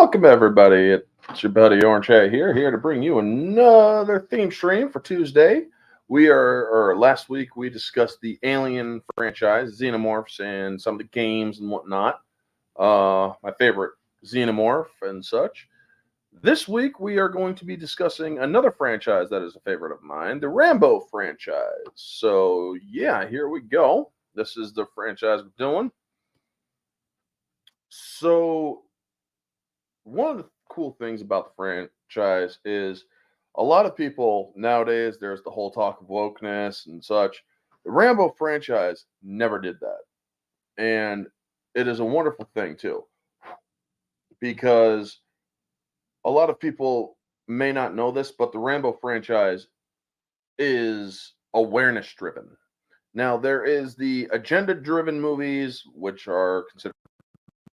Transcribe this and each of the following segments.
Welcome, everybody. It's your buddy Orange Hat here to bring you another theme stream for Tuesday. Last week we discussed the Alien franchise, Xenomorphs, and some of the games and whatnot. My favorite Xenomorph and such. This week we are going to be discussing another franchise that is a favorite of mine, the Rambo franchise. So, yeah, here we go. This is the franchise we're doing. So, one of the cool things about the franchise is a lot of people nowadays, there's the whole talk of wokeness and such. The Rambo franchise never did that. And it is a wonderful thing, too, because a lot of people may not know this, but the Rambo franchise is awareness driven. Now, there is the agenda driven movies, which are considered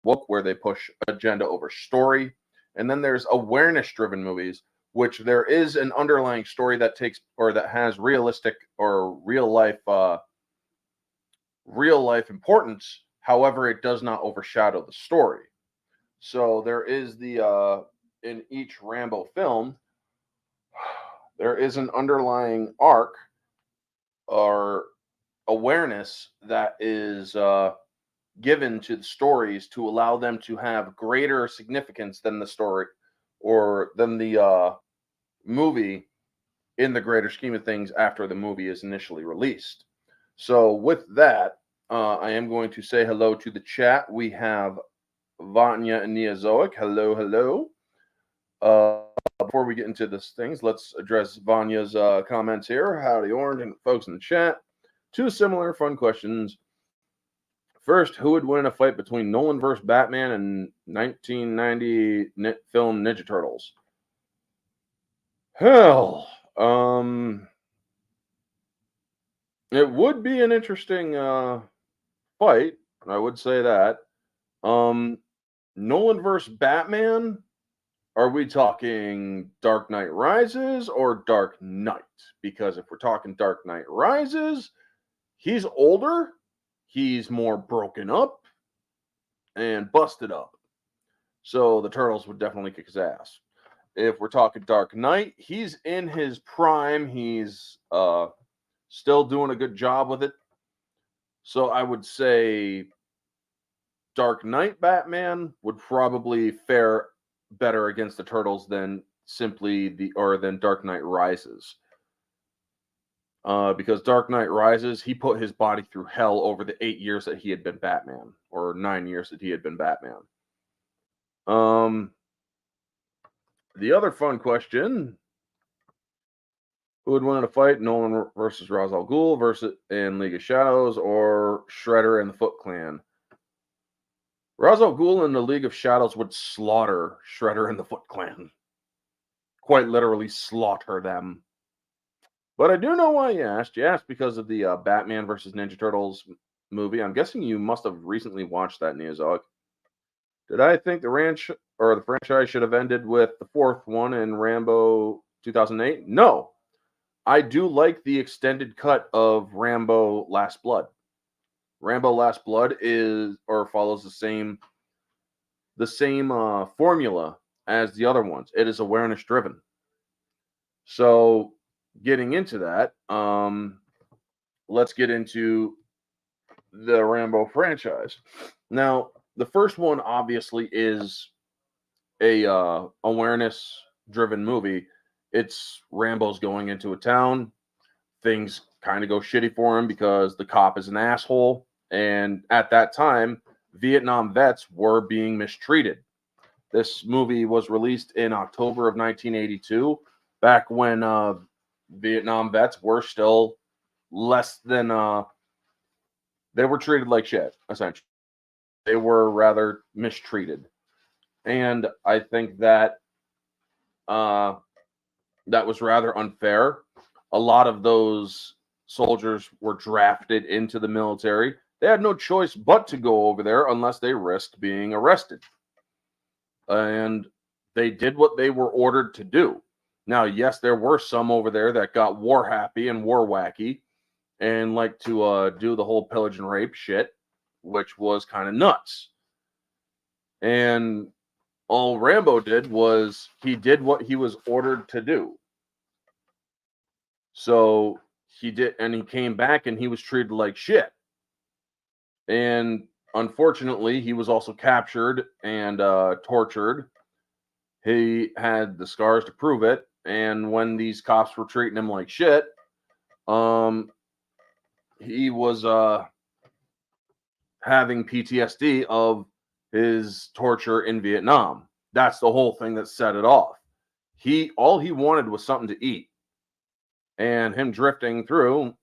woke, where they push agenda over story. And then there's awareness driven movies, which there is an underlying story that takes or that has realistic or real life importance. However, it does not overshadow the story. So there is the in each Rambo film, there is an underlying arc or awareness that is given to the stories to allow them to have greater significance than the story or than the movie in the greater scheme of things after the movie is initially released. So with that, I am going to say hello to the chat. We have Vanya and Neozoic. Hello, hello. Before we get into this things, let's address Vanya's comments here. Howdy, Orange, and folks in the chat. Two similar fun questions. First, who would win in a fight between Nolan versus Batman and 1990 film Ninja Turtles? Hell, it would be an interesting fight. I would say that. Nolan versus Batman. Are we talking Dark Knight Rises or Dark Knight? Because if we're talking Dark Knight Rises, he's older. He's more broken up and busted up. So the Turtles would definitely kick his ass. If we're talking Dark Knight, he's in his prime. He's still doing a good job with it. So I would say Dark Knight Batman would probably fare better against the Turtles than than Dark Knight Rises. Because Dark Knight Rises, he put his body through hell over the 8 years that he had been Batman, or 9 years that he had been Batman. The other fun question: who would win in a fight, Nolan versus Ra's al Ghul versus in League of Shadows, or Shredder and the Foot Clan? Ra's al Ghul in the League of Shadows would slaughter Shredder and the Foot Clan. Quite literally slaughter them. But I do know why you asked. You asked because of the Batman versus Ninja Turtles movie. I'm guessing you must have recently watched that, Neozoic. Did I think the franchise should have ended with the fourth one in Rambo 2008? No. I do like the extended cut of Rambo Last Blood. Rambo Last Blood follows the same formula as the other ones. It is awareness driven. So getting into that, let's get into the Rambo franchise. Now, the first one obviously is a awareness-driven movie. It's Rambo's going into a town. Things kind of go shitty for him because the cop is an asshole. And at that time, Vietnam vets were being mistreated. This movie was released in October of 1982, back when Vietnam vets were still less than they were treated like shit, essentially. They were rather mistreated. And I think that that was rather unfair. A lot of those soldiers were drafted into the military. They had no choice but to go over there unless they risked being arrested. And they did what they were ordered to do. Now, yes, there were some over there that got war happy and war wacky and like to do the whole pillage and rape shit, which was kind of nuts. And All Rambo did was he did what he was ordered to do. So he did, and he came back and he was treated like shit. And unfortunately, he was also captured and tortured. He had the scars to prove it. And when these cops were treating him like shit, he was having PTSD of his torture in Vietnam. That's the whole thing that set it off. All he wanted was something to eat. And him drifting through,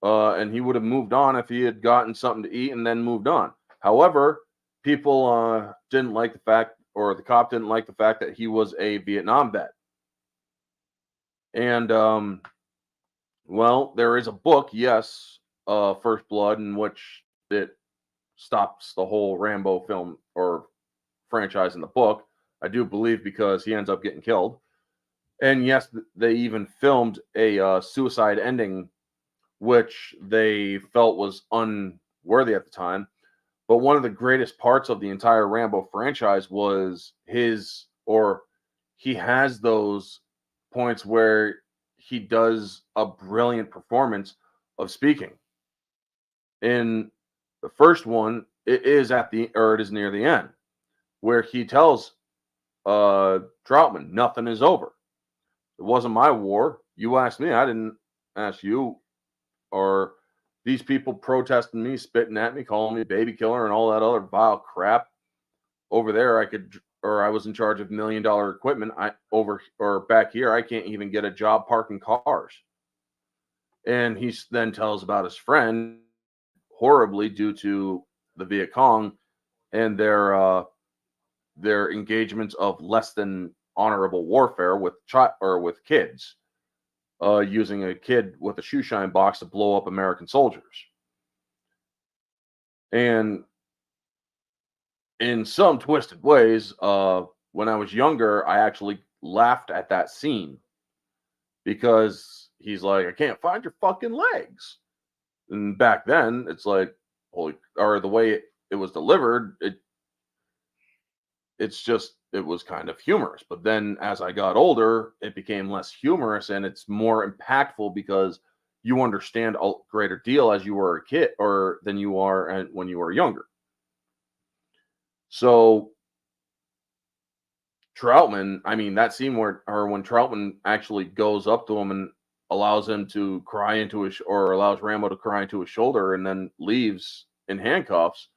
and he would have moved on if he had gotten something to eat and then moved on. However, people didn't like the fact, or the cop didn't like the fact that he was a Vietnam vet. And, well, there is a book, yes, First Blood, in which it stops the whole Rambo film or franchise in the book. I do believe because he ends up getting killed. And yes, they even filmed a suicide ending, which they felt was unworthy at the time. But one of the greatest parts of the entire Rambo franchise was he has those points where he does a brilliant performance of speaking. In the first one, it is near the end, where he tells Troutman, nothing is over. It wasn't my war. You asked me. I didn't ask you. Or these people protesting me, spitting at me, calling me baby killer and all that other vile crap. Over there, I was in charge of $1 million equipment. Back here, I can't even get a job parking cars. And he then tells about his friend horribly due to the Viet Cong and their engagements of less than honorable warfare with kids, using a kid with a shoe shine box to blow up American soldiers. And in some twisted ways, when I was younger, I actually laughed at that scene because he's like, I can't find your fucking legs. And back then, it's like, the way it was delivered, it was kind of humorous. But then as I got older, it became less humorous and it's more impactful because you understand a greater deal as you were a kid or than you are when you were younger. So Troutman, I mean, that scene when Troutman actually goes up to him and allows him to allows Rambo to cry into his shoulder and then leaves in handcuffs.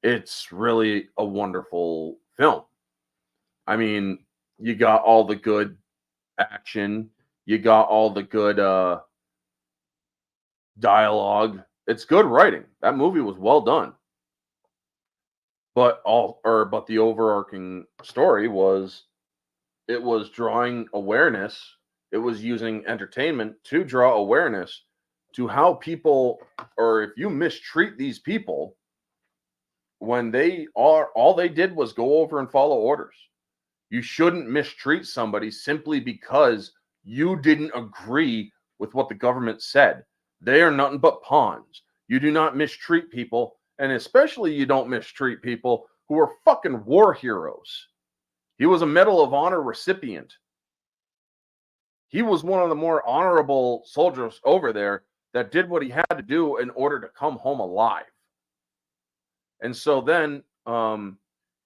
It's really a wonderful film. I mean, you got all the good action. You got all the good dialogue. It's good writing. That movie was well done. But the overarching story was drawing awareness. It was using entertainment to draw awareness to how people, or if you mistreat these people, when all they did was go over and follow orders. You shouldn't mistreat somebody simply because you didn't agree with what the government said. They are nothing but pawns. You do not mistreat people, and especially you don't mistreat people who are fucking war heroes. He was a Medal of Honor recipient. He was one of the more honorable soldiers over there that did what he had to do in order to come home alive. And so then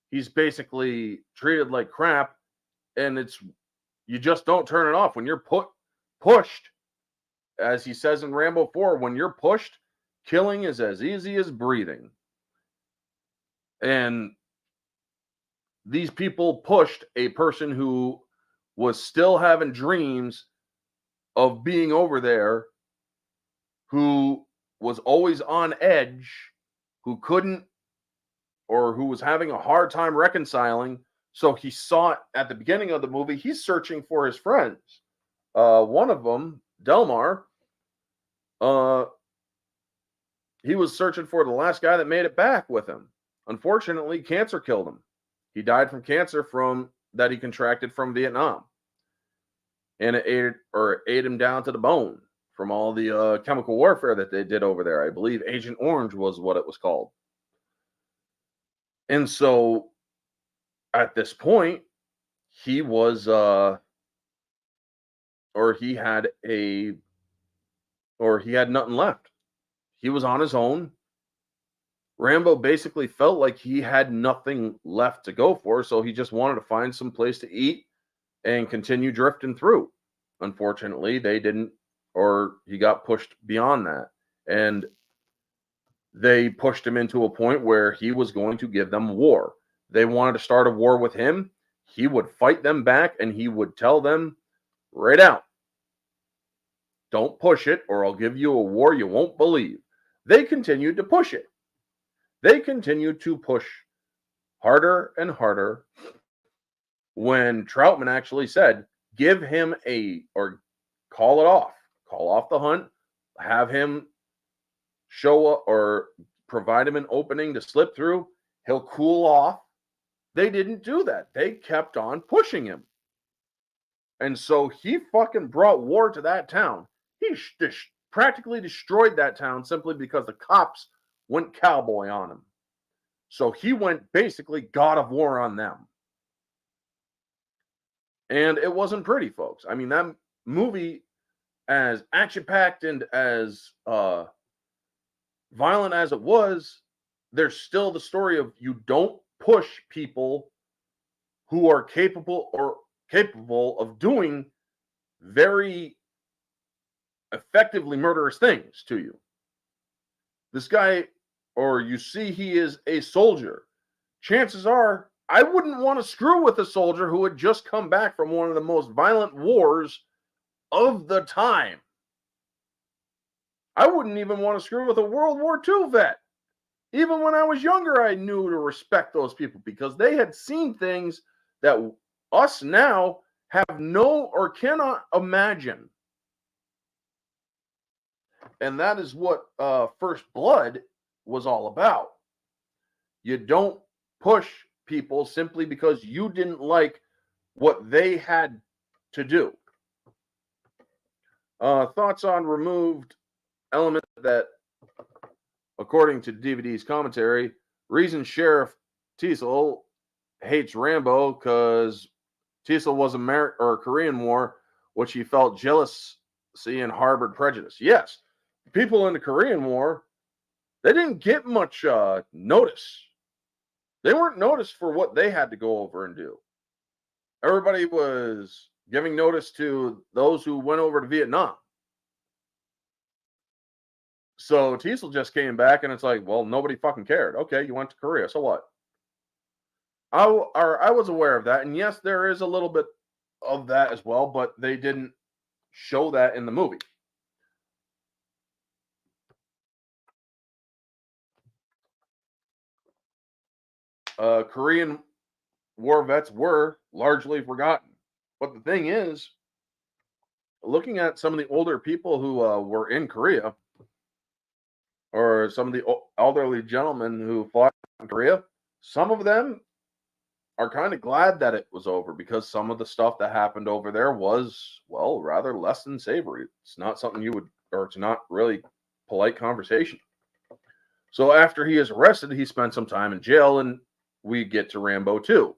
he's basically treated like crap, and you just don't turn it off. When you're pushed, as he says in Rambo 4, when you're pushed, killing is as easy as breathing. And these people pushed a person who was still having dreams of being over there, who was always on edge, who was having a hard time reconciling. So he saw it at the beginning of the movie. He's searching for his friends. One of them, Delmar, he was searching for the last guy that made it back with him. Unfortunately, cancer killed him. He died from cancer that he contracted from Vietnam. And it ate him down to the bone from all the chemical warfare that they did over there. I believe Agent Orange was what it was called. And so at this point, he was or he had nothing left. He was on his own. Rambo basically felt like he had nothing left to go for, so he just wanted to find some place to eat and continue drifting through. Unfortunately, they didn't, or he got pushed beyond that. And they pushed him into a point where he was going to give them war. They wanted to start a war with him. He would fight them back, and he would tell them right out, don't push it, or I'll give you a war you won't believe. They continued to push it. They continued to push harder and harder when Troutman actually said, give him or call it off. Call off the hunt. Have him show up or provide him an opening to slip through. He'll cool off. They didn't do that. They kept on pushing him. And so he fucking brought war to that town. He practically destroyed that town simply because the cops went cowboy on him. So he went basically God of War on them. And it wasn't pretty, folks. I mean, that movie, as action-packed and as violent as it was, there's still the story of you don't push people who are capable of doing very effectively murderous things to you. This guy, or you see he is a soldier. Chances are, I wouldn't want to screw with a soldier who had just come back from one of the most violent wars of the time. I wouldn't even want to screw with a World War II vet. Even when I was younger, I knew to respect those people because they had seen things that us now have no or cannot imagine. And that is what First Blood was all about. You don't push people simply because you didn't like what they had to do. Thoughts on removed elements that, according to DVD's commentary, reason Sheriff Teasel hates Rambo because Teasel was a Korean War, which he felt jealousy and harbored prejudice. Yes, people in the Korean War, they didn't get much notice. They weren't noticed for what they had to go over and do. Everybody was giving notice to those who went over to Vietnam. So Teasel just came back and it's like, well, nobody fucking cared. Okay, you went to Korea, so what? I was aware of that, and yes, there is a little bit of that as well, but they didn't show that in the movie. Korean War vets were largely forgotten. But the thing is, looking at some of the older people who were in Korea, or some of the elderly gentlemen who fought in Korea, some of them are kind of glad that it was over because some of the stuff that happened over there was, well, rather less than savory. It's not something you would, or it's not really polite conversation. So after he is arrested, he spent some time in jail, and we get to Rambo 2.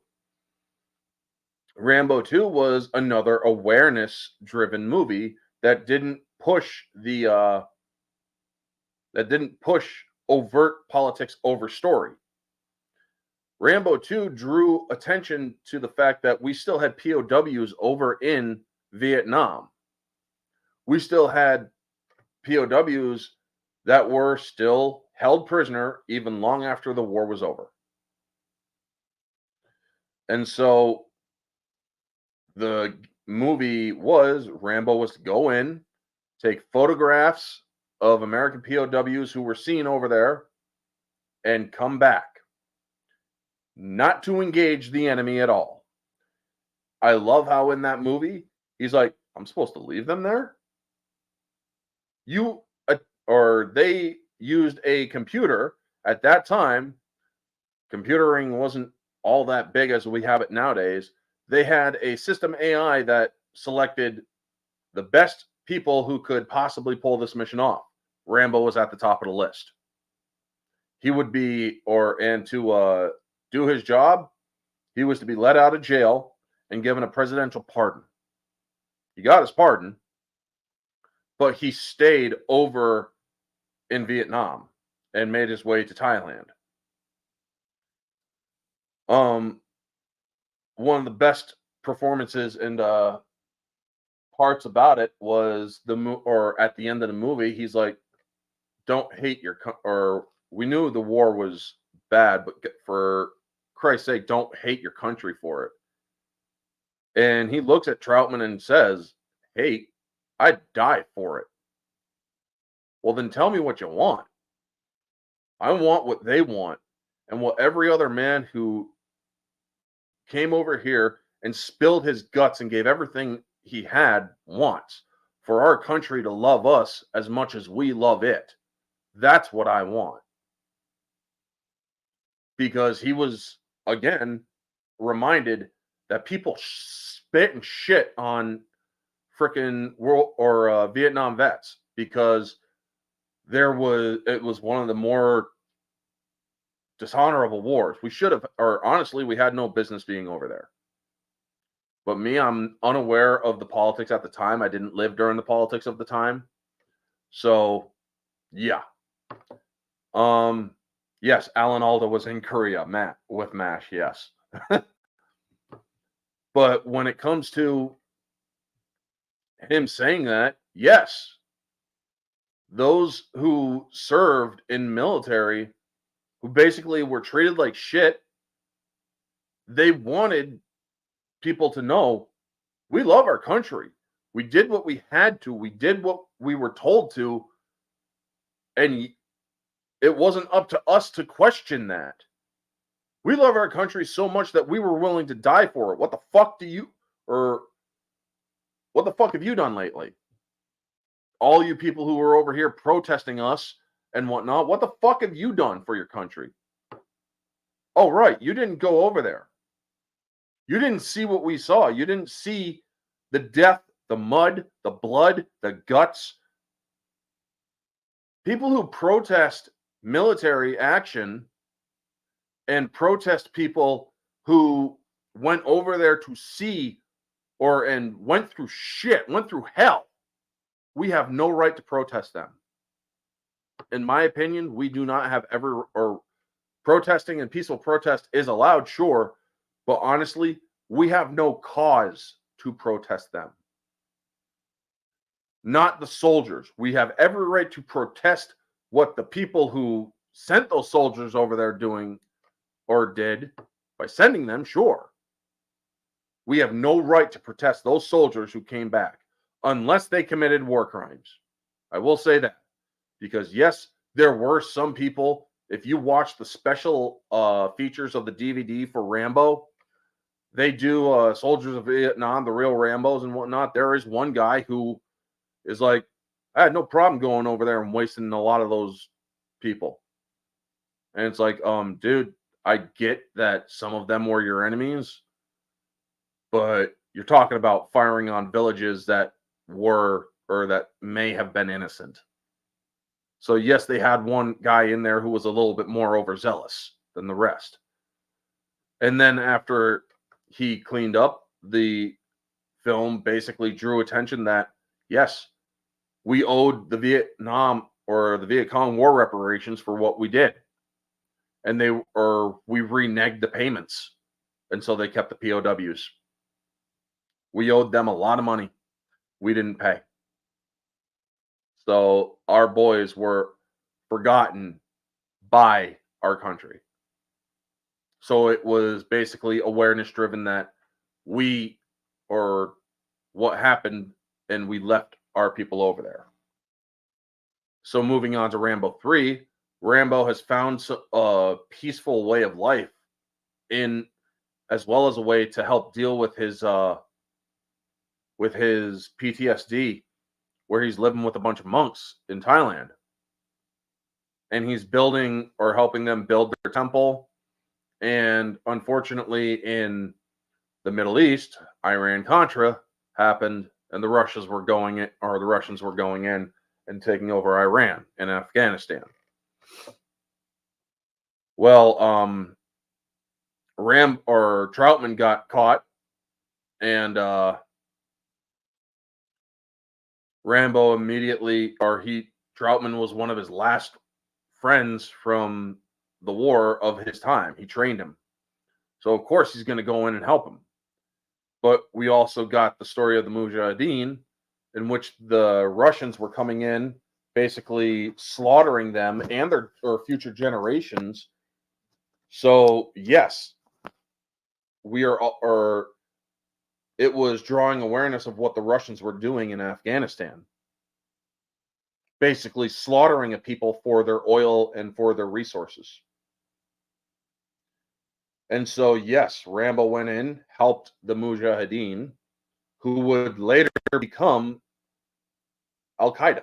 Rambo 2 was another awareness-driven movie that didn't push overt politics over story. Rambo 2 drew attention to the fact that we still had POWs over in Vietnam. We still had POWs that were still held prisoner even long after the war was over. And so the movie Rambo was to go in, take photographs of American POWs who were seen over there, and come back. Not to engage the enemy at all. I love how in that movie, he's like, I'm supposed to leave them there? They used a computer. At that time, computering wasn't all that big as we have it nowadays. They had a system AI that selected the best people who could possibly pull this mission off. Rambo was at the top of the list. He would be, to do his job, he was to be let out of jail and given a presidential pardon. He got his pardon, but he stayed over in Vietnam and made his way to Thailand. One of the best performances and parts about it was or at the end of the movie, he's like, "Don't hate your or we knew the war was bad, but for Christ's sake, don't hate your country for it." And he looks at Troutman and says, "Hate? I'd die for it." Well, then tell me what you want. I want what they want and what every other man who came over here and spilled his guts and gave everything he had wants, for our country to love us as much as we love it. That's what I want. Because he was, again, reminded that people spit and shit on freaking world or Vietnam vets because it was one of the more dishonorable wars. We should have, or honestly, we had no business being over there. But me, I'm unaware of the politics at the time. I didn't live during the politics of the time. So, yeah. Yes, Alan Alda was in Korea, with MASH, yes. But when it comes to him saying that, yes, those who served in military, who basically were treated like shit, they wanted people to know, we love our country. We did what we had to. We did what we were told to. And it wasn't up to us to question that. We love our country so much that we were willing to die for it. What the fuck have you done lately? All you people who were over here protesting us and whatnot, what the fuck have you done for your country? Oh, right. You didn't go over there. You didn't see what we saw. You didn't see the death, the mud, the blood, the guts. People who protest military action and protest people who went over there to see and went through shit, went through hell, we have no right to protest them. In my opinion, we do not have or protesting and peaceful protest is allowed, sure, but honestly, we have no cause to protest them. Not the soldiers. We have every right to protest what the people who sent those soldiers over there doing or did by sending them, sure. We have no right to protest those soldiers who came back unless they committed war crimes. I will say that because, yes, there were some people. If you watch the special features of the DVD for Rambo, they do Soldiers of Vietnam, the real Rambos and whatnot. There is one guy who is like, I had no problem going over there and wasting a lot of those people. And it's like, dude, I get that some of them were your enemies, but you're talking about firing on villages that were or that may have been innocent. So yes, they had one guy in there who was a little bit more overzealous than the rest. And then after he cleaned up, the film basically drew attention that, yes, we owed the Vietnam or the Viet Cong war reparations for what we did. And we reneged the payments. And so they kept the POWs. We owed them a lot of money. We didn't pay. So our boys were forgotten by our country. So it was basically awareness driven that what happened and we left our people over there. So moving on to Rambo 3, Rambo has found a peaceful way of life as well as a way to help deal with his PTSD, where he's living with a bunch of monks in Thailand. And he's building or helping them build their temple. And unfortunately, in the Middle East, Iran-Contra happened, and the Russians were going in and taking over Iran and Afghanistan. Well, Troutman got caught, and Rambo immediately, Troutman was one of his last friends from the war of his time. He trained him. So, of course, he's going to go in and help him. But we also got the story of the Mujahideen, in which the Russians were coming in, basically slaughtering them and their future generations. So, yes, it was drawing awareness of what the Russians were doing in Afghanistan. Basically slaughtering a people for their oil and for their resources. And so, yes, Rambo went in, helped the Mujahideen, who would later become Al-Qaeda,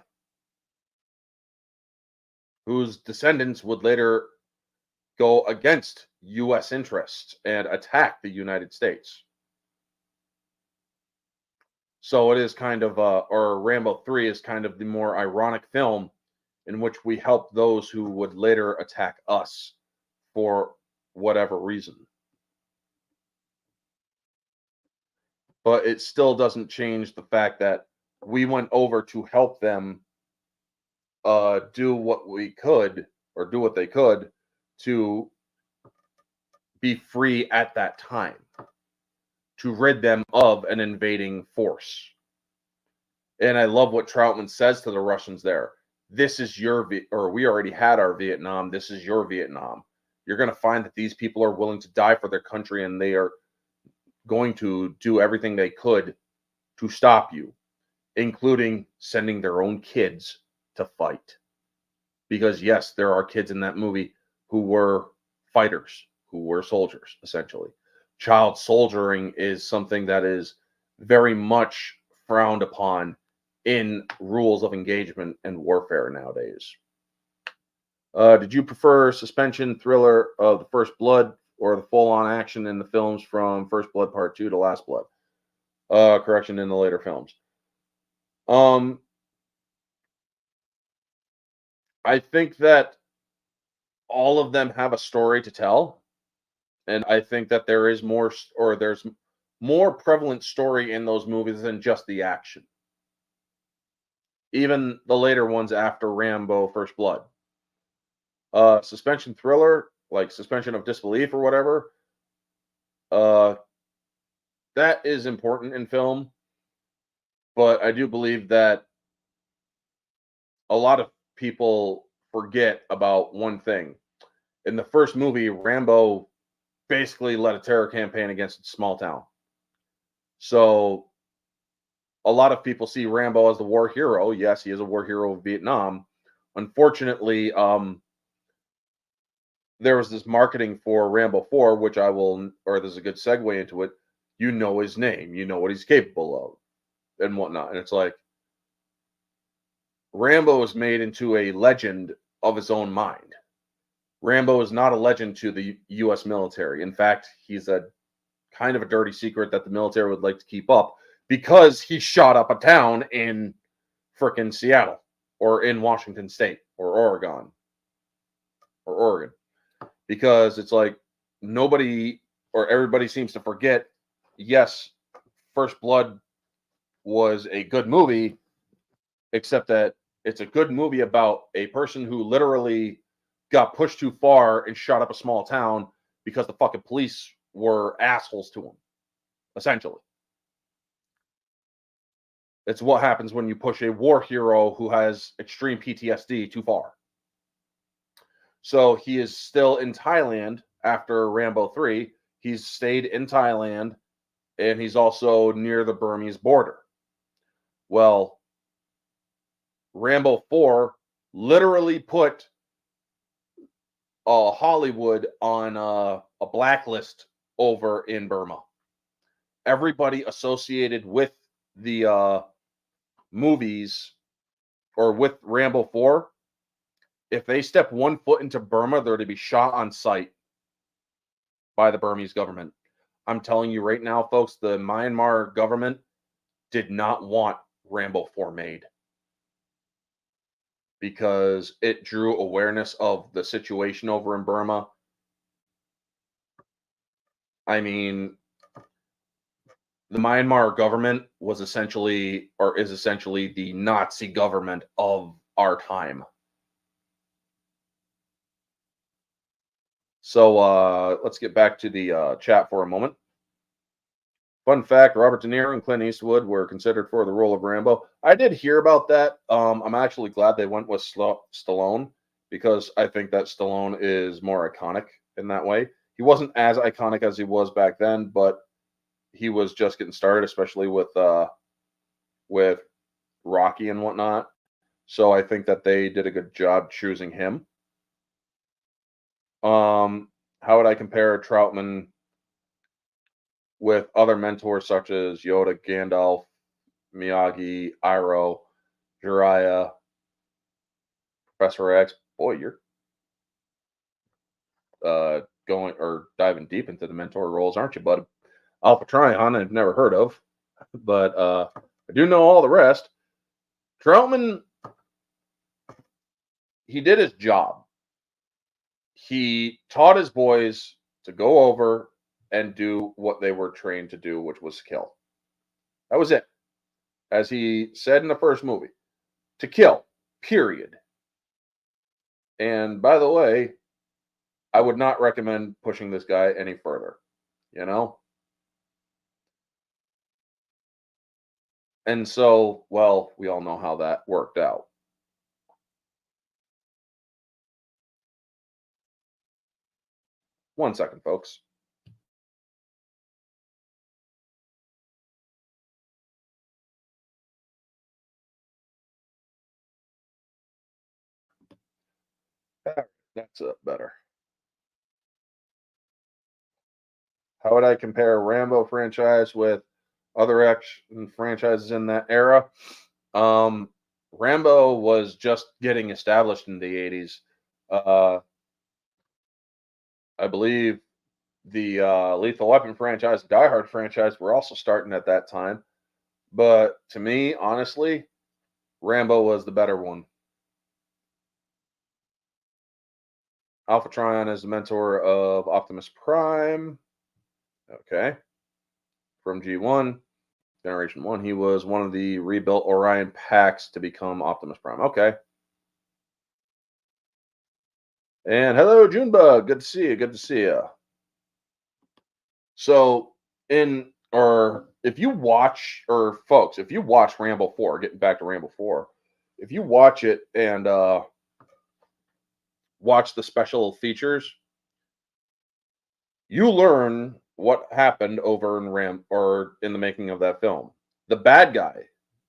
whose descendants would later go against U.S. interests and attack the United States. So it is kind of, or Rambo 3 is kind of the more ironic film in which we help those who would later attack us for whatever reason. But it still doesn't change the fact that we went over to help them do what we could, or do what they could, to be free at that time, to rid them of an invading force. And I love what Troutman says to the Russians there. This is we already had our Vietnam. This is your Vietnam. You're going to find that these people are willing to die for their country, and they are going to do everything they could to stop you, including sending their own kids to fight. Because, yes, there are kids in that movie who were fighters, who were soldiers, essentially. Child soldiering is something that is very much frowned upon in rules of engagement and warfare nowadays. Did you prefer suspension thriller of The First Blood or the full-on action in the films from First Blood Part 2 to Last Blood? Correction, in the later films. I think that all of them have a story to tell, and I think that there's more prevalent story in those movies than just the action. Even the later ones after Rambo First Blood. Suspension thriller, like suspension of disbelief or whatever, that is important in film, but I do believe that a lot of people forget about one thing. In the first movie, Rambo basically led a terror campaign against a small town. So a lot of people see Rambo as the war hero. Yes, he is a war hero of Vietnam. Unfortunately, there was this marketing for Rambo 4, which there's a good segue into it. You know his name, you know what he's capable of, and whatnot. And it's like, Rambo is made into a legend of his own mind. Rambo is not a legend to the U.S. military. In fact, he's a kind of a dirty secret that the military would like to keep up, because he shot up a town in frickin' Seattle, or in Washington State, or Oregon. Because it's like everybody seems to forget, yes, First Blood was a good movie, except that it's a good movie about a person who literally got pushed too far and shot up a small town because the fucking police were assholes to him, essentially. It's what happens when you push a war hero who has extreme PTSD too far. So he is still in Thailand after Rambo 3. He's stayed in Thailand, and he's also near the Burmese border. Well, Rambo 4 literally put Hollywood on a blacklist over in Burma. Everybody associated with the movies, or with Rambo 4, if they step one foot into Burma, they're to be shot on sight by the Burmese government. I'm telling you right now, folks, the Myanmar government did not want Rambo 4 made, because it drew awareness of the situation over in Burma. I mean, the Myanmar government was essentially, or is essentially, the Nazi government of our time. So let's get back to the chat for a moment. Fun fact: Robert De Niro and Clint Eastwood were considered for the role of Rambo. I did hear about that. I'm actually glad they went with Stallone, because I think that Stallone is more iconic in that way. He wasn't as iconic as he was back then, but he was just getting started, especially with Rocky and whatnot. So I think that they did a good job choosing him. How would I compare Troutman with other mentors such as Yoda, Gandalf, Miyagi, Iroh, Jiraiya, Professor X? Boy, you're going or diving deep into the mentor roles, aren't you, bud? Alpha Trion, I've never heard of, but I do know all the rest. Troutman, he did his job. He taught his boys to go over and do what they were trained to do, which was kill. That was it. As he said in the first movie, to kill, period. And by the way, I would not recommend pushing this guy any further, you know? And so, well, we all know how that worked out. One second, folks. That's better. How would I compare Rambo franchise with other action franchises in that era? Um, Rambo was just getting established in the 80s. Uh, I believe the Lethal Weapon franchise, Die Hard franchise were also starting at that time. But to me, honestly, Rambo was the better one. Alpha Trion is the mentor of Optimus Prime. Okay. From G1, Generation 1, he was one of the rebuilt Orion packs to become Optimus Prime. Okay. And hello, Junebug. Good to see you. Good to see you. So, if you watch, or folks, if you watch Rambo 4, getting back to Rambo 4, if you watch it and watch the special features, you learn what happened over in the making of that film. The bad guy,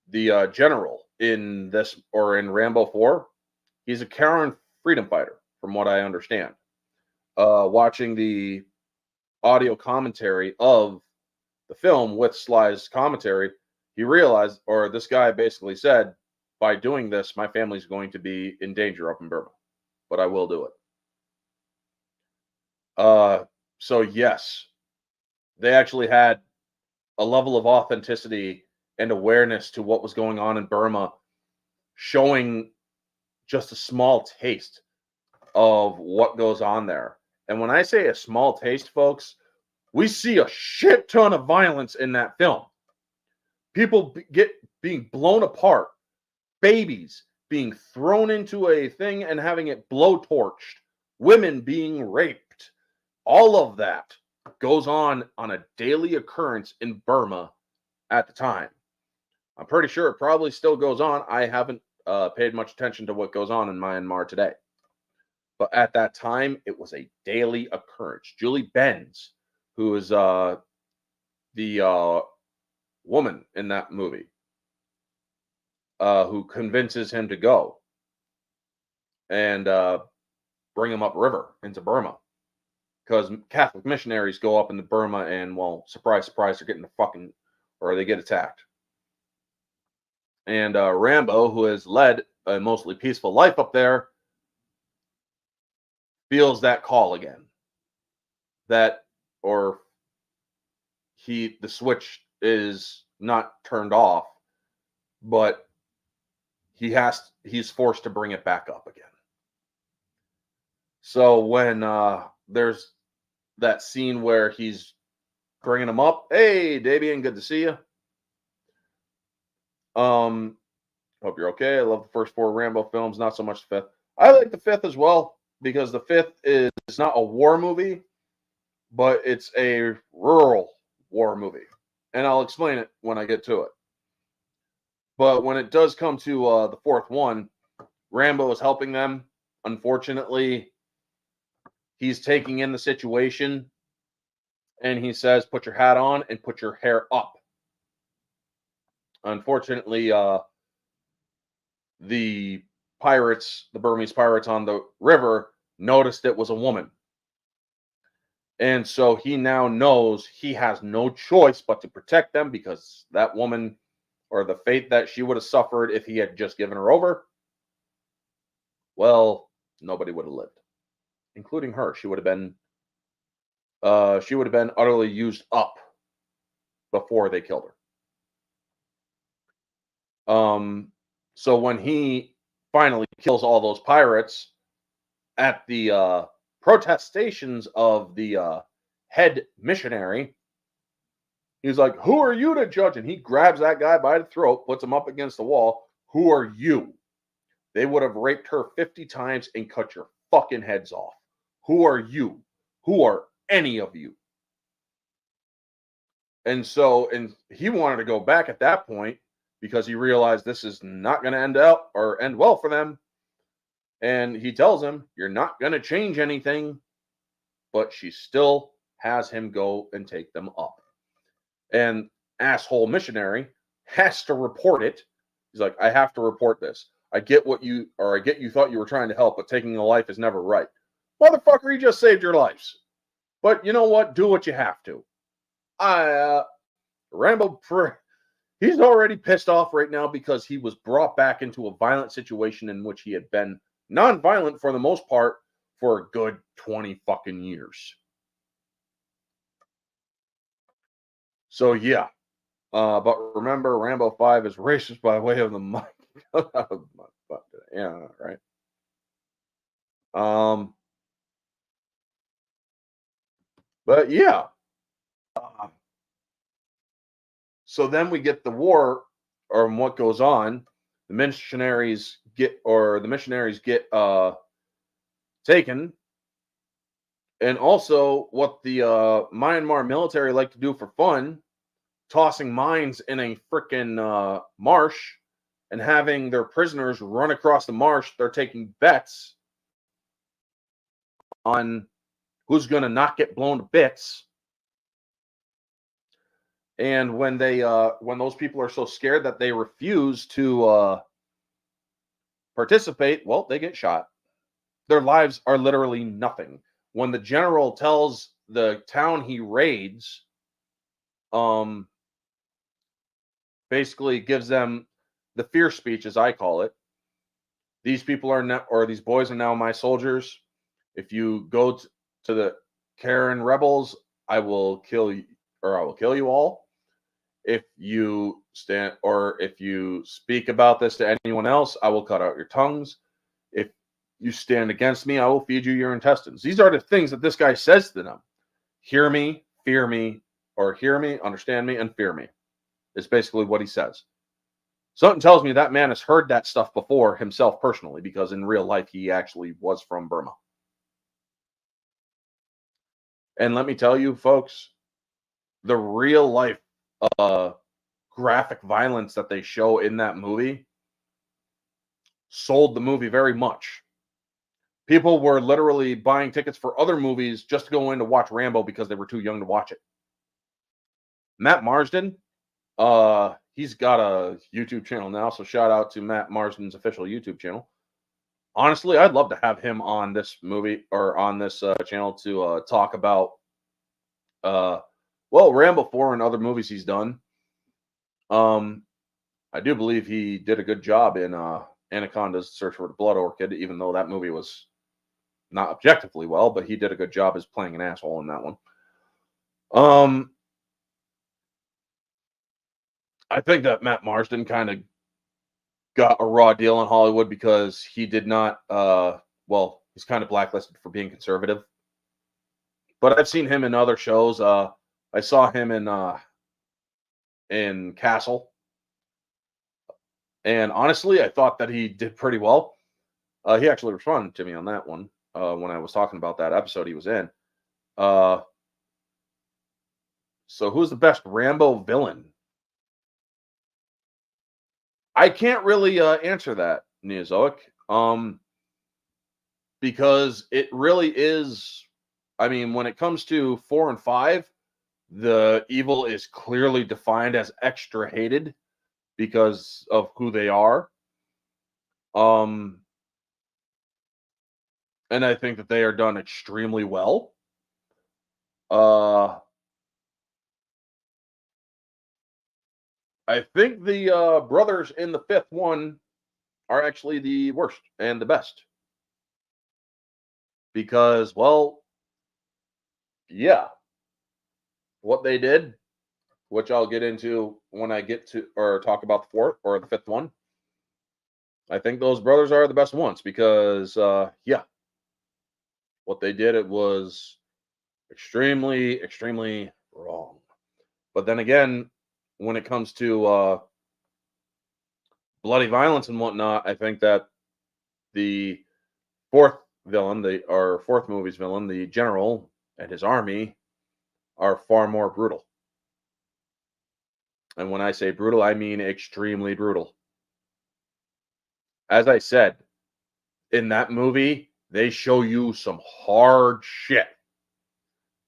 the general in this, or in Rambo 4, he's a Karen freedom fighter, from what I understand. Watching the audio commentary of the film with Sly's commentary, he realized, or this guy basically said, by doing this, my family's going to be in danger up in Burma, but I will do it. So yes, they actually had a level of authenticity and awareness to what was going on in Burma, showing just a small taste of what goes on there. And when I say a small taste, folks, we see a shit ton of violence in that film. People being blown apart, babies being thrown into a thing and having it blowtorched, women being raped. All of that goes on a daily occurrence in Burma at the time. I'm pretty sure it probably still goes on. I haven't paid much attention to what goes on in Myanmar today. But at that time, it was a daily occurrence. Julie Benz, who is the woman in that movie, who convinces him to go and bring him upriver into Burma. Because Catholic missionaries go up into Burma and, well, surprise, surprise, they're getting they get attacked. And Rambo, who has led a mostly peaceful life up there, feels that call again. The switch is not turned off, but he's forced to bring it back up again. So when there's that scene where he's bringing him up. Hey, Davian, good to see you. Hope you're okay. I love the first 4 Rambo films, not so much the 5th. I like the 5th as well because the 5th is not a war movie, but it's a rural war movie. And I'll explain it when I get to it. But when it does come to the 4th one, Rambo is helping them. Unfortunately, he's taking in the situation, and he says, put your hat on and put your hair up. Unfortunately, the pirates, the Burmese pirates on the river, noticed it was a woman. And so he now knows he has no choice but to protect them, because that woman, or the fate that she would have suffered if he had just given her over, well, nobody would have lived, including her. She would have been utterly used up before they killed her. So when he finally kills all those pirates at the protestations of the head missionary, he's like, who are you to judge? And he grabs that guy by the throat, puts him up against the wall. Who are you? They would have raped her 50 times and cut your fucking heads off. Who are you? Who are any of you? And he wanted to go back at that point because he realized this is not going to end well for them. And he tells him, you're not going to change anything. But she still has him go and take them up. And asshole missionary has to report it. He's like, I have to report this. I get you thought you were trying to help, but taking a life is never right. Motherfucker, he just saved your lives. But you know what? Do what you have to. Rambo, he's already pissed off right now because he was brought back into a violent situation in which he had been non-violent for the most part for a good 20 fucking years. So yeah. But remember, Rambo 5 is racist by way of the mic. Yeah, right. But yeah. So then we get the war, or what goes on. The missionaries get taken. And also what the Myanmar military like to do for fun, tossing mines in a freaking marsh and having their prisoners run across the marsh. They're taking bets on who's going to not get blown to bits. And when those people are so scared that they refuse to participate, well, they get shot. Their lives are literally nothing. When the general tells the town he raids, basically gives them the fear speech, as I call it. These people are now, or these boys are now my soldiers. If you go to the Karen rebels, I will kill you, or I will kill you all. If you speak about this to anyone else, I will cut out your tongues. If you stand against me, I will feed you your intestines. These are the things that this guy says to them. Hear me, fear me, or hear me, understand me, and fear me. Is basically what he says. Something tells me that man has heard that stuff before himself personally, because in real life, he actually was from Burma. And let me tell you, folks, the real life graphic violence that they show in that movie sold the movie very much. People were literally buying tickets for other movies just to go in to watch Rambo because they were too young to watch it. Matt Marsden, he's got a YouTube channel now, so shout out to Matt Marsden's official YouTube channel. Honestly, I'd love to have him on this movie, or on this channel, to talk about Rambo 4 and other movies he's done. I do believe he did a good job in Anaconda's Search for the Blood Orchid, even though that movie was not objectively well, but he did a good job as playing an asshole in that one. I think that Matt Marsden kind of got a raw deal in Hollywood because he did not, he's kind of blacklisted for being conservative. But I've seen him in other shows. I saw him in Castle, and honestly, I thought that he did pretty well. He actually responded to me on that one when I was talking about that episode he was in. Uh, so who's the best Rambo villain? I can't really answer that, Neozoic, because it really is. I mean, when it comes to 4 and 5, the evil is clearly defined as extra hated because of who they are. Um, and I think that they are done extremely well. Uh, I think the brothers in the fifth one are actually the worst and the best because, well, yeah, what they did, which I'll get into when I get to or talk about the fourth or the fifth one. I think those brothers are the best ones because, yeah, what they did, it was extremely, extremely wrong. But then again, when it comes to bloody violence and whatnot, I think that the fourth villain, our fourth movie's villain, the general and his army, are far more brutal. And when I say brutal, I mean extremely brutal. As I said, in that movie, they show you some hard shit.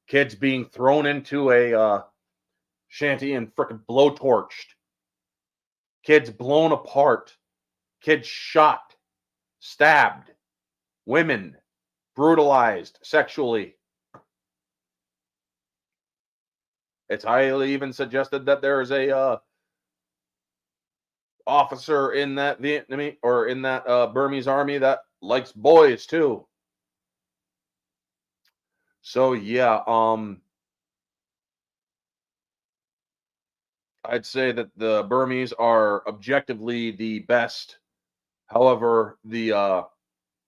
Kids being thrown into a shanty and frickin' blowtorched. Kids blown apart. Kids shot, stabbed. Women brutalized sexually. It's highly even suggested that there is a officer in that Vietnamese or in that Burmese army that likes boys too. So yeah, I'd say that the Burmese are objectively the best. However, the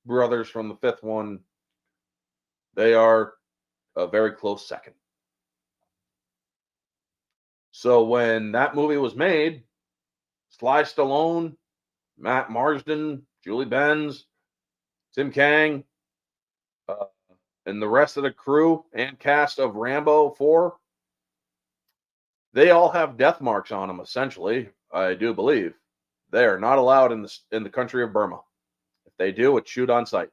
brothers from the fifth one, they are a very close second. So when that movie was made, Sly Stallone, Matt Marsden, Julie Benz, Tim Kang, uh, and the rest of the crew and cast of Rambo 4, they all have death marks on them, essentially, I do believe. They are not allowed in the country of Burma. If they do, it's shoot on sight.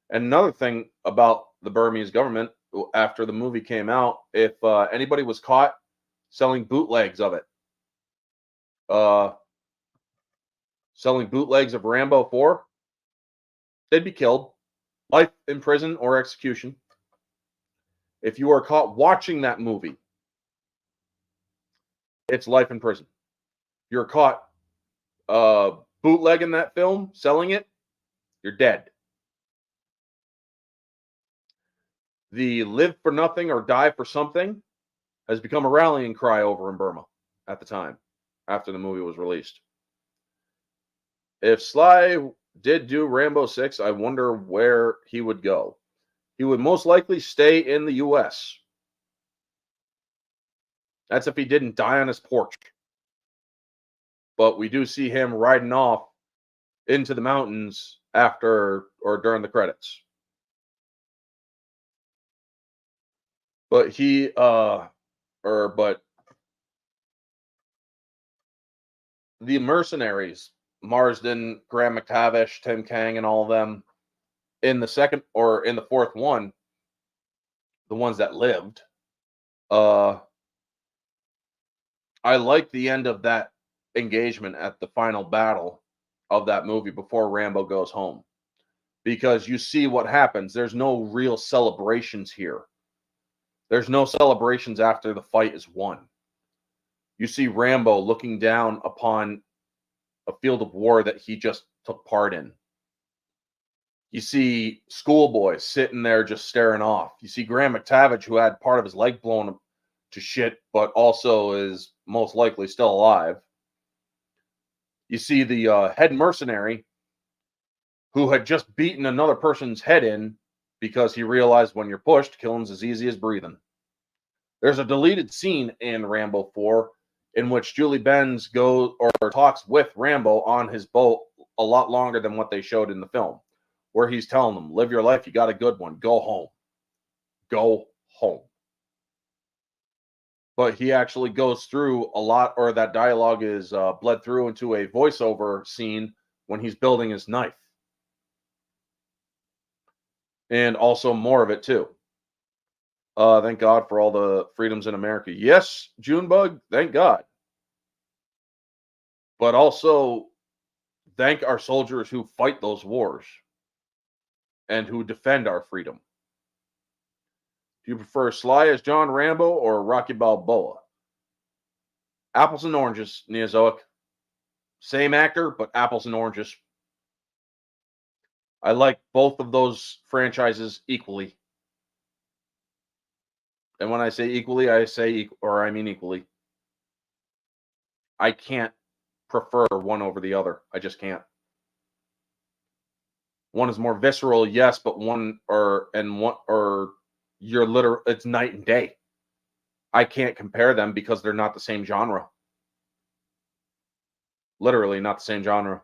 And another thing about the Burmese government, after the movie came out, if anybody was caught selling bootlegs of it, uh, selling bootlegs of Rambo 4, they'd be killed, life in prison or execution. If you are caught watching that movie, it's life in prison. If you're caught bootlegging that film, selling it, you're dead. The live for nothing or die for something has become a rallying cry over in Burma at the time, after the movie was released. If Sly did do Rambo 6, I wonder where he would go. He would most likely stay in the US. That's if he didn't die on his porch. But we do see him riding off into the mountains after or during the credits. But but the mercenaries, Marsden, Graham McTavish, Tim Kang, and all of them, in the second or in the fourth one, the ones that lived, I like the end of that engagement at the final battle of that movie before Rambo goes home. Because you see what happens. There's no real celebrations here. There's no celebrations after the fight is won. You see Rambo looking down upon a field of war that he just took part in. You see schoolboys sitting there just staring off. You see Graham McTavish, who had part of his leg blown to shit, but also is most likely still alive. You see the head mercenary who had just beaten another person's head in because he realized when you're pushed, killing's as easy as breathing. There's a deleted scene in Rambo 4 in which Julie Benz goes or talks with Rambo on his boat a lot longer than what they showed in the film, where he's telling them, live your life, you got a good one, go home. Go home. But he actually goes through a lot, or that dialogue is bled through into a voiceover scene when he's building his knife. And also more of it too. Thank God for all the freedoms in America. Yes, Junebug, thank God. But also thank our soldiers who fight those wars and who defend our freedom. Do you prefer Sly as John Rambo or Rocky Balboa? Apples and oranges, Neozoic. Same actor, but apples and oranges. I like both of those franchises equally. And when I say equally, I mean equally. I can't prefer one over the other. I just can't. One is more visceral, yes, but you're literal. It's night and day. I can't compare them because they're not the same genre. Literally not the same genre.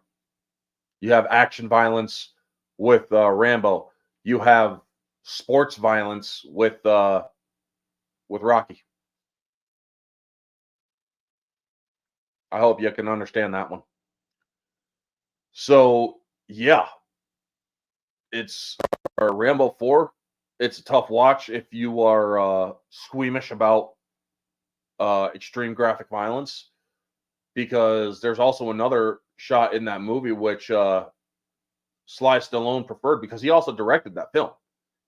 You have action violence with Rambo. You have sports violence with Rocky. I hope you can understand that one. So yeah, it's Rambo 4. It's a tough watch if you are squeamish about extreme graphic violence, because there's also another shot in that movie which Sly Stallone preferred because he also directed that film.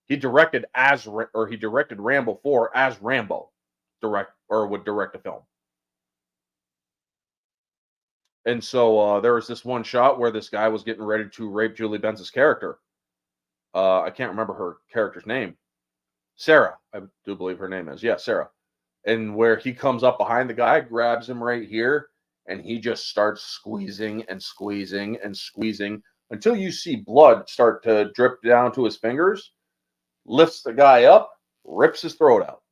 He directed Rambo 4 as Rambo would direct a film. And so there was this one shot where this guy was getting ready to rape Julie Benz's character. I can't remember her character's name. Sarah, I do believe her name is. Yeah, Sarah. And where he comes up behind the guy, grabs him right here, and he just starts squeezing and squeezing and squeezing until you see blood start to drip down to his fingers, lifts the guy up, rips his throat out.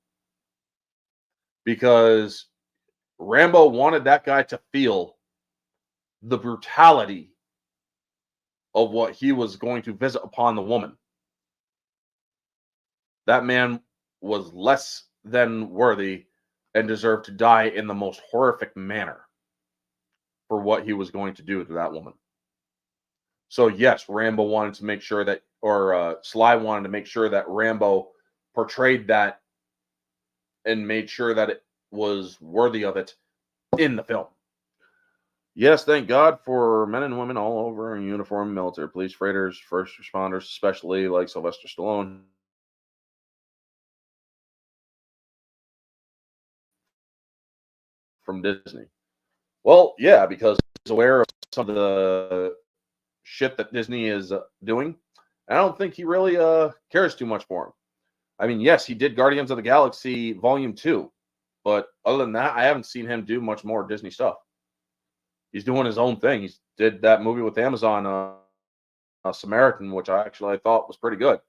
Because Rambo wanted that guy to feel the brutality of what he was going to visit upon the woman. That man was less than worthy and deserved to die in the most horrific manner for what he was going to do to that woman. So yes, Rambo wanted to make sure that, or Sly wanted to make sure that Rambo portrayed that and made sure that it was worthy of it in the film. Yes, thank God for men and women all over in uniform, military, police, freighters, first responders, especially like Sylvester Stallone. From Disney. Well, yeah, because he's aware of some of the shit that Disney is doing. I don't think he really cares too much for him. I mean, yes, he did Guardians of the Galaxy Volume 2, but other than that, I haven't seen him do much more Disney stuff. He's doing his own thing. He did that movie with Amazon, Samaritan, which I thought was pretty good.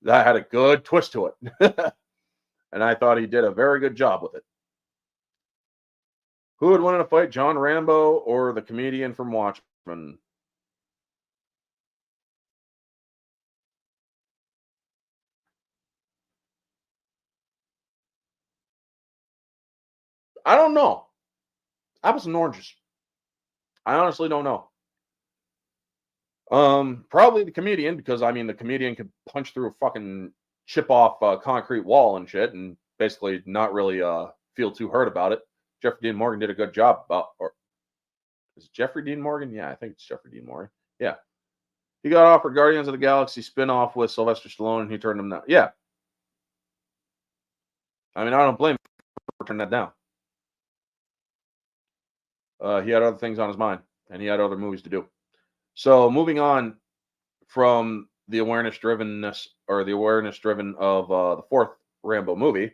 That had a good twist to it. And I thought he did a very good job with it. Who would win in a fight, John Rambo or the comedian from Watchmen? I don't know. Apples and oranges. I honestly don't know. Probably the comedian, because I mean the comedian could punch through a fucking chip off a concrete wall and shit, and basically not really feel too hurt about it. Jeffrey Dean Morgan did a good job or is it Jeffrey Dean Morgan? Yeah, I think it's Jeffrey Dean Morgan. Yeah. He got offered Guardians of the Galaxy spin-off with Sylvester Stallone, and he turned him down. Yeah. I mean, I don't blame him for turning that down. He had other things on his mind, and he had other movies to do. So moving on from the awareness-driven of the fourth Rambo movie,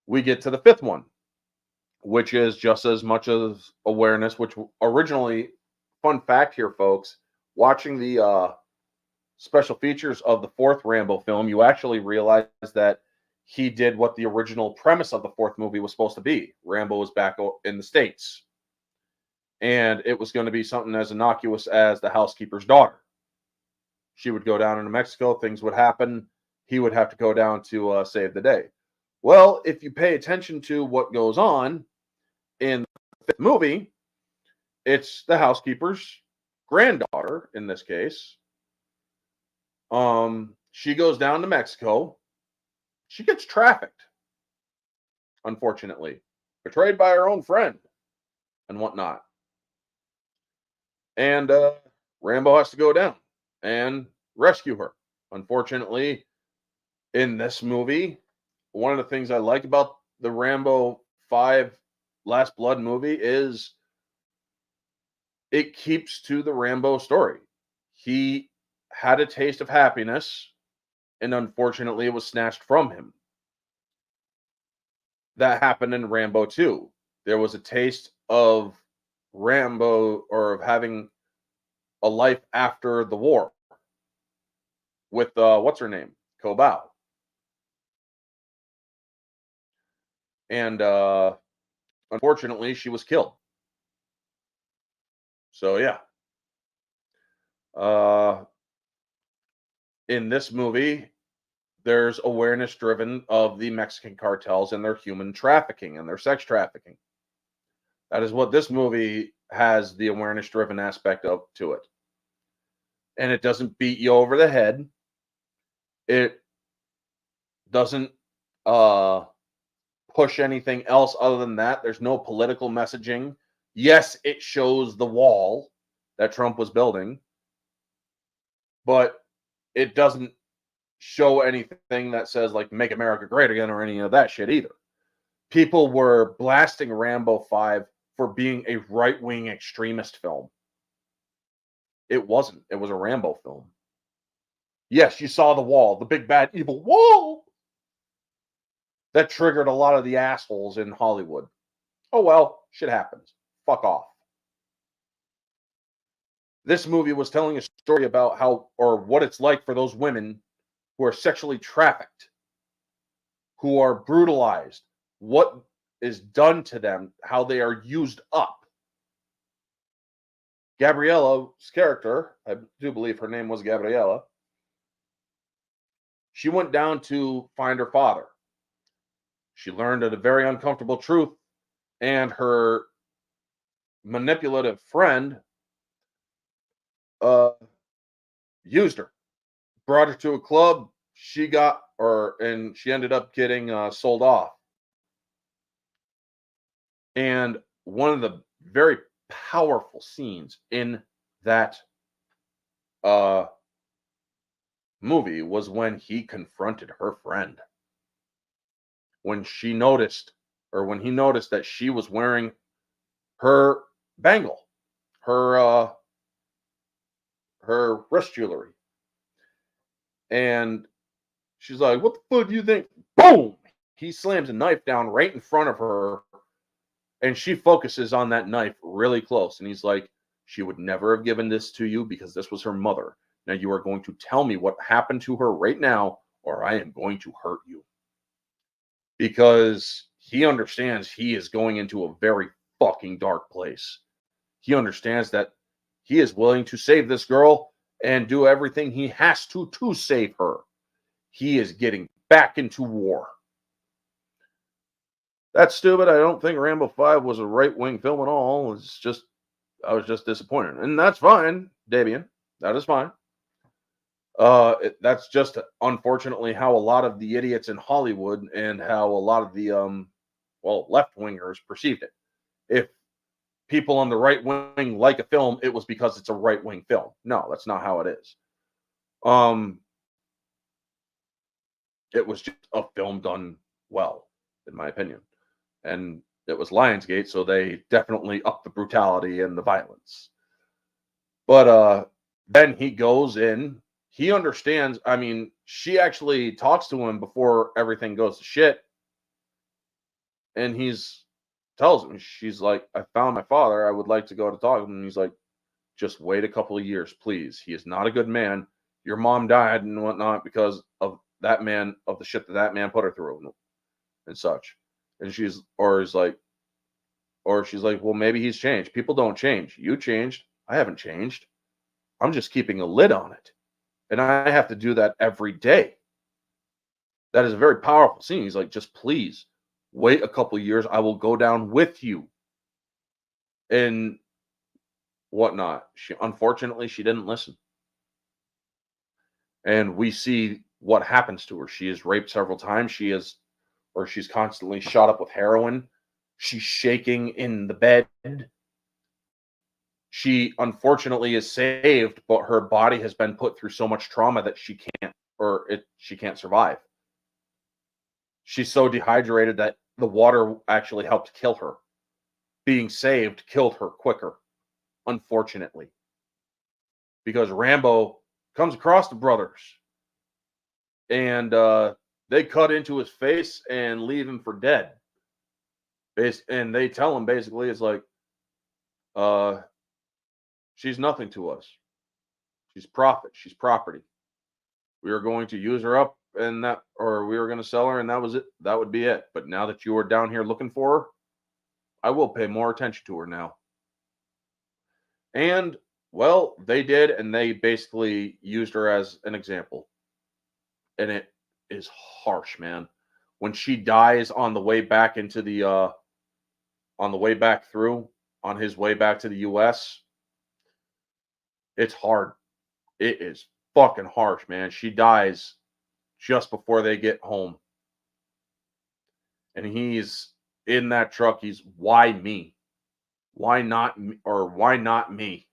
we get to the fifth one, which is just as much as awareness, which originally, fun fact here, folks, watching the special features of the fourth Rambo film, you actually realize that he did what the original premise of the fourth movie was supposed to be. Rambo was back in the States. And it was going to be something as innocuous as the housekeeper's daughter. She would go down into Mexico, things would happen. He would have to go down to save the day. Well, if you pay attention to what goes on in the fifth movie, it's the housekeeper's granddaughter in this case. She goes down to Mexico. She gets trafficked, unfortunately, betrayed by her own friend and whatnot. And Rambo has to go down and rescue her. Unfortunately, in this movie, one of the things I like about the Rambo 5 Last Blood movie is it keeps to the Rambo story. He had a taste of happiness, and unfortunately, it was snatched from him. That happened in Rambo 2. There was a taste of Rambo, or of having a life after the war with what's her name, Kobau, and unfortunately she was killed. So yeah, in this movie there's awareness driven of the Mexican cartels and their human trafficking and their sex trafficking. That is what this movie has, the awareness driven aspect of to it. And it doesn't beat you over the head. It doesn't push anything else other than that. There's no political messaging. Yes, it shows the wall that Trump was building, but it doesn't show anything that says, like, make America great again or any of that shit either. People were blasting Rambo 5 for being a right-wing extremist film. It wasn't. It was a Rambo film. Yes, you saw the wall, the big bad evil wall. That triggered a lot of the assholes in Hollywood. Oh well, shit happens. Fuck off. This movie was telling a story about how, or what it's like for those women who are sexually trafficked, who are brutalized, what is done to them, how they are used up. Gabriella's character, I do believe her name was Gabriella, she went down to find her father. She learned a very uncomfortable truth, and her manipulative friend used her, brought her to a club. She got, and she ended up getting sold off. And one of the very powerful scenes in that movie was when he confronted her friend. When she noticed, or when he noticed that she was wearing her bangle, her wrist jewelry. And she's like, what the fuck do you think? Boom! He slams a knife down right in front of her, and she focuses on that knife really close. And he's like, she would never have given this to you because this was her mother. Now you are going to tell me what happened to her right now, or I am going to hurt you. Because he understands he is going into a very fucking dark place. He understands that he is willing to save this girl and do everything he has to save her. He is getting back into war. That's stupid. I don't think Rambo 5 was a right-wing film at all. It's just, I was just disappointed. And that's fine, Davian. That is fine. That's just unfortunately how a lot of the idiots in Hollywood and how a lot of the left-wingers perceived it. If people on the right wing like a film, it was because it's a right-wing film. No, that's not how it is. It was just a film done well, in my opinion. And it was Lionsgate, so they definitely upped the brutality and the violence. But then he goes in. He understands. I mean, she actually talks to him before everything goes to shit. And tells him, she's like, I found my father. I would like to go to talk to him. And he's like, just wait a couple of years, please. He is not a good man. Your mom died and whatnot because of that man of the shit that that man put her through and such. And she's or is like or she's like, well, maybe he's changed. People don't change. You changed. I haven't changed. I'm just keeping a lid on it. And I have to do that every day. That is a very powerful scene. He's like, just please wait a couple years. I will go down with you and whatnot. Unfortunately, she didn't listen. And we see what happens to her. She is raped several times. She's constantly shot up with heroin. She's shaking in the bed. She unfortunately is saved, but her body has been put through so much trauma that she can't survive. She's so dehydrated that the water actually helped kill her. Being saved killed her quicker, unfortunately. Because Rambo comes across the brothers and they cut into his face and leave him for dead. And they tell him basically, it's like, she's nothing to us. She's profit. She's property. We were going to use her up or we were going to sell her and that was it. That would be it. But now that you are down here looking for her, I will pay more attention to her now. And, well, they did, and they basically used her as an example. And it is harsh, man. When she dies on the way back into the, on the way back through, on his way back to the U.S., it's hard. It is fucking harsh, man. She dies just before they get home. And he's in that truck. He's, why me? Why not me? Or why not me?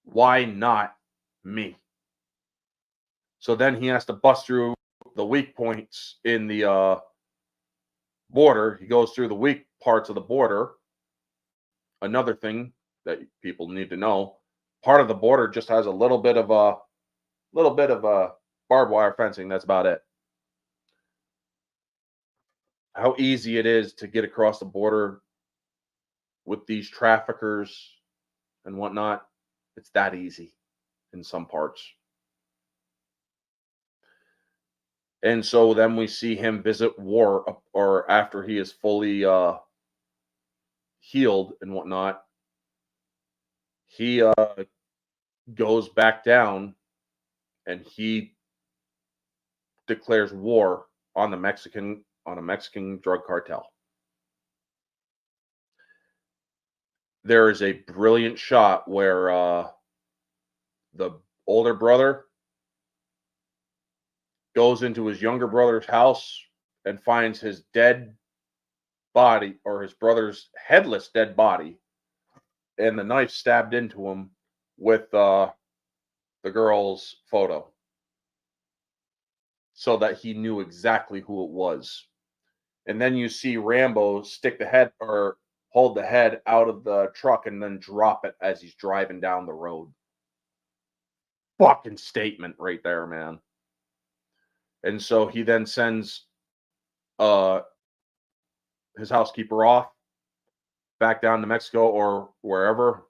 Why not me? So then he has to bust through the weak points in the border. He goes through the weak parts of the border. Another thing that people need to know, part of the border just has a little bit of barbed wire fencing. That's about it. How easy it is to get across the border with these traffickers and whatnot. It's that easy in some parts. And so then we see him visit war, or after he is fully healed and whatnot. He goes back down and he declares war on a Mexican drug cartel. There is a brilliant shot where the older brother goes into his younger brother's house and finds his dead body, or his brother's headless dead body, and the knife stabbed into him with the girl's photo, so that he knew exactly who it was. And then you see Rambo stick the head, or hold the head out of the truck and then drop it as he's driving down the road. Fucking statement right there, man. And so he then sends his housekeeper off back down to Mexico or wherever,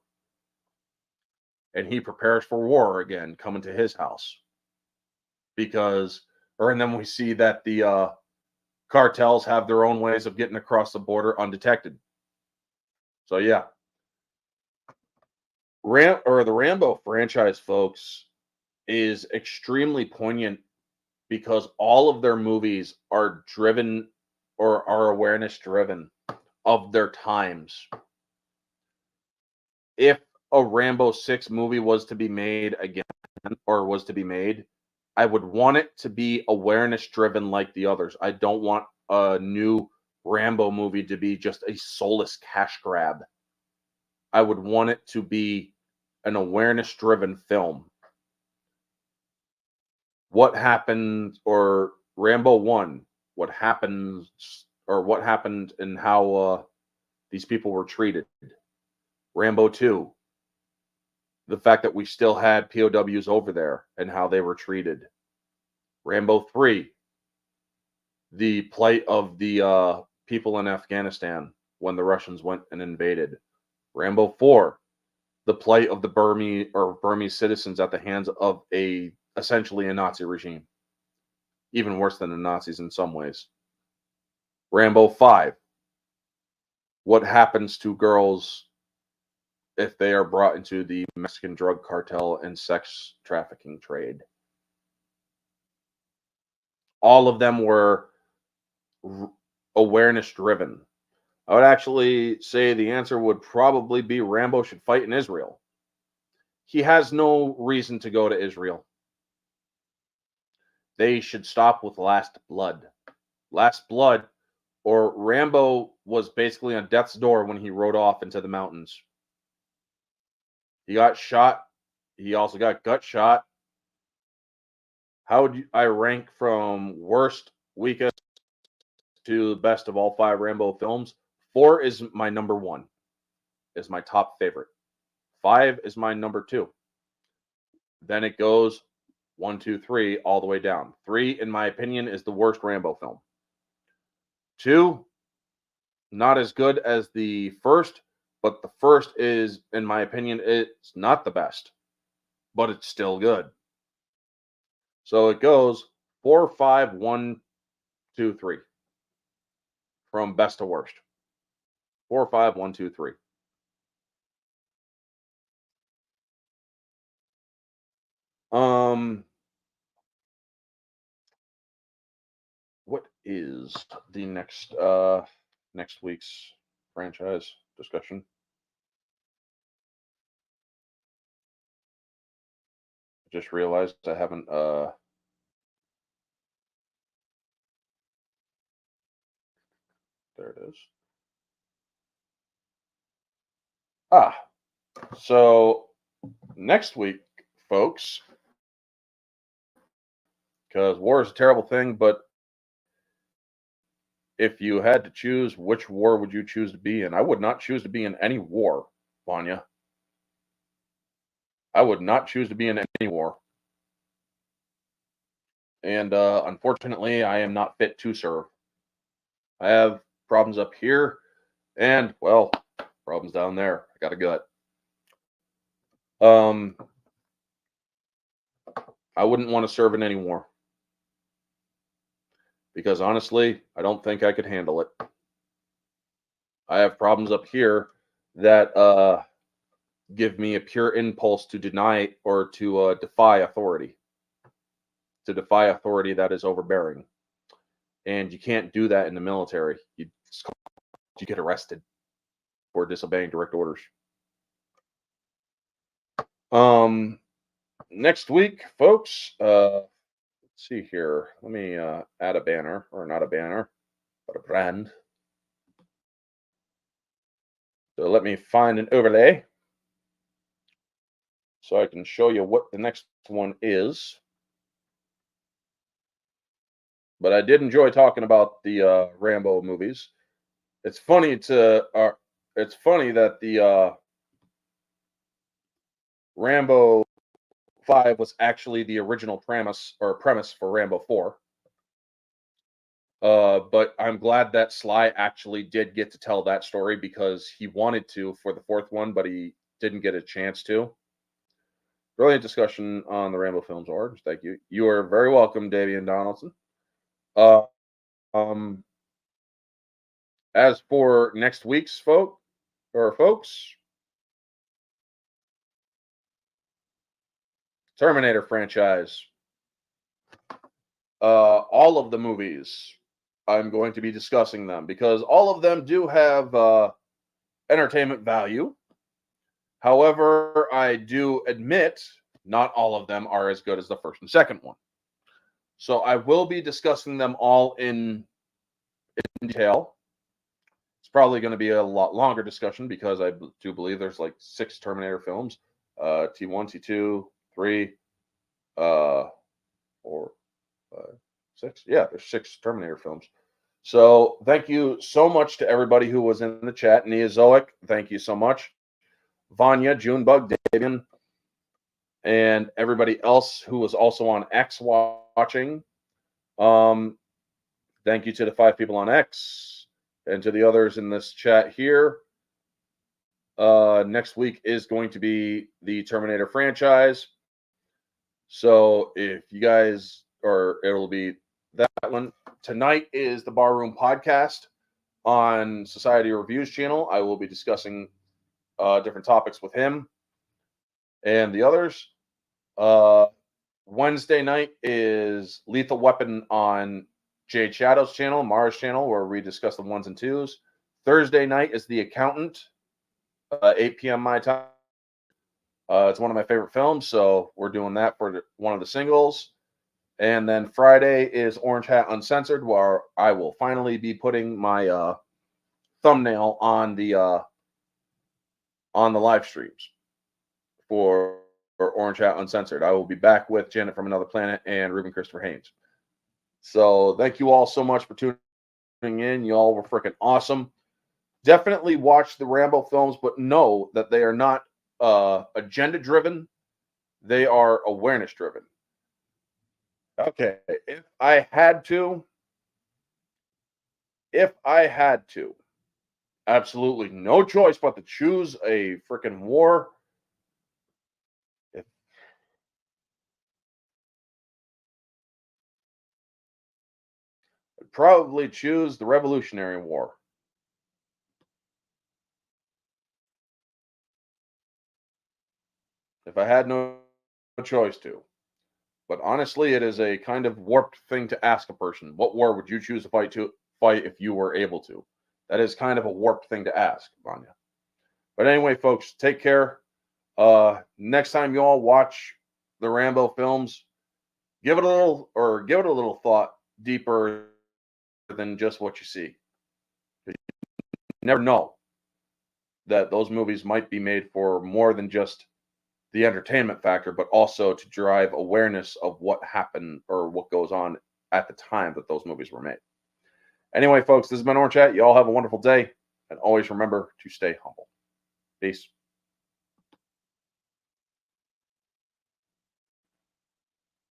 and he prepares for war again, coming to his house. And then we see that the cartels have their own ways of getting across the border undetected. So yeah, the Rambo franchise, folks, is extremely poignant because all of their movies are driven, or are awareness driven, of their times. If a Rambo 6 movie was to be made again, or was to be made, I would want it to be awareness driven like the others. I don't want a new Rambo movie to be just a soulless cash grab. I would want it to be an awareness driven film. What happened, or Rambo 1, what happened and how these people were treated. Rambo 2, the fact that we still had POWs over there and how they were treated. Rambo 3, the plight of the people in Afghanistan when the Russians went and invaded. Rambo 4, the plight of the Burmese citizens at the hands of essentially a Nazi regime. even worse than the Nazis in some ways. Rambo 5. What happens to girls if they are brought into the Mexican drug cartel and sex trafficking trade? All of them were awareness driven. I would actually say the answer would probably be Rambo should fight in Israel. He has no reason to go to Israel. They should stop with Last Blood. Last Blood, or Rambo was basically on death's door when he rode off into the mountains. He got shot. He also got gut shot. How would I rank from worst, weakest to best of all 5 Rambo films? 4 is my number 1, is my top favorite. 5 is my number 2. Then it goes 1, 2, 3 all the way down. 3, in my opinion, is the worst Rambo film. 2, not as good as the first, but the first is, in my opinion, it's not the best, but it's still good. So it goes 4, 5, 1, 2, 3 from best to worst. 4, 5, 1, 2, 3. What is the next week's franchise discussion? I just realized I haven't there it is. So next week, folks, because war is a terrible thing, but if you had to choose, which war would you choose to be in? I would not choose to be in any war, Vanya. I would not choose to be in any war. And unfortunately, I am not fit to serve. I have problems up here and, well, problems down there. I got a gut. I wouldn't want to serve in any war. Because honestly, I don't think I could handle it. I have problems up here that give me a pure impulse to deny or to defy authority. To defy authority that is overbearing. And you can't do that in the military. You get arrested for disobeying direct orders. Next week, folks, let's see here. Let me add a banner, or not a banner, but a brand. So let me find an overlay so I can show you what the next one is. But I did enjoy talking about the Rambo movies. It's funny that the Rambo 5 was actually the original premise for Rambo 4. But I'm glad that Sly actually did get to tell that story because he wanted to for the 4th one, but he didn't get a chance to. Brilliant discussion on the Rambo films, Orange. Thank you. You are very welcome, Davian Donaldson. As for next week's folks, Terminator franchise. All of the movies, I'm going to be discussing them because all of them do have entertainment value. However, I do admit not all of them are as good as the first and second one. So I will be discussing them all in detail. It's probably going to be a lot longer discussion because I do believe there's like 6 Terminator films. T1, T2, 3, 4, 5, 6. Yeah, there's 6 Terminator films. So thank you so much to everybody who was in the chat. Neozoic, thank you so much. Vanya, Junebug, Davian, and everybody else who was also on X watching. Thank you to the 5 people on X and to the others in this chat here. Next week is going to be the Terminator franchise. So if you guys, or it'll be that one. Tonight is the Barroom Podcast on Society Reviews channel. I will be discussing different topics with him and the others. Wednesday night is Lethal Weapon on Jade Shadow's channel, Mara's channel, where we discuss the 1s and 2s. Thursday night is The Accountant, 8 p.m. my time. It's one of my favorite films, so we're doing that for one of the singles. And then Friday is Orange Hat Uncensored, where I will finally be putting my thumbnail on the live streams for Orange Hat Uncensored. I will be back with Janet from Another Planet and Ruben Christopher Haynes. So thank you all so much for tuning in. You all were freaking awesome. Definitely watch the Rambo films, but know that they are not agenda driven. They are awareness driven. Okay, if I had to, absolutely no choice but to choose a freaking war. I'd probably choose the Revolutionary War. If I had no choice to. But honestly, it is a kind of warped thing to ask a person. What war would you choose to fight if you were able to? That is kind of a warped thing to ask, Vanya. But anyway, folks, take care. Next time you all watch the Rambo films, give it a little thought deeper than just what you see. You never know that those movies might be made for more than just the entertainment factor, but also to drive awareness of what happened or what goes on at the time that those movies were made. Anyway, folks, this has been Orange Chat. You all have a wonderful day, and always remember to stay humble. Peace.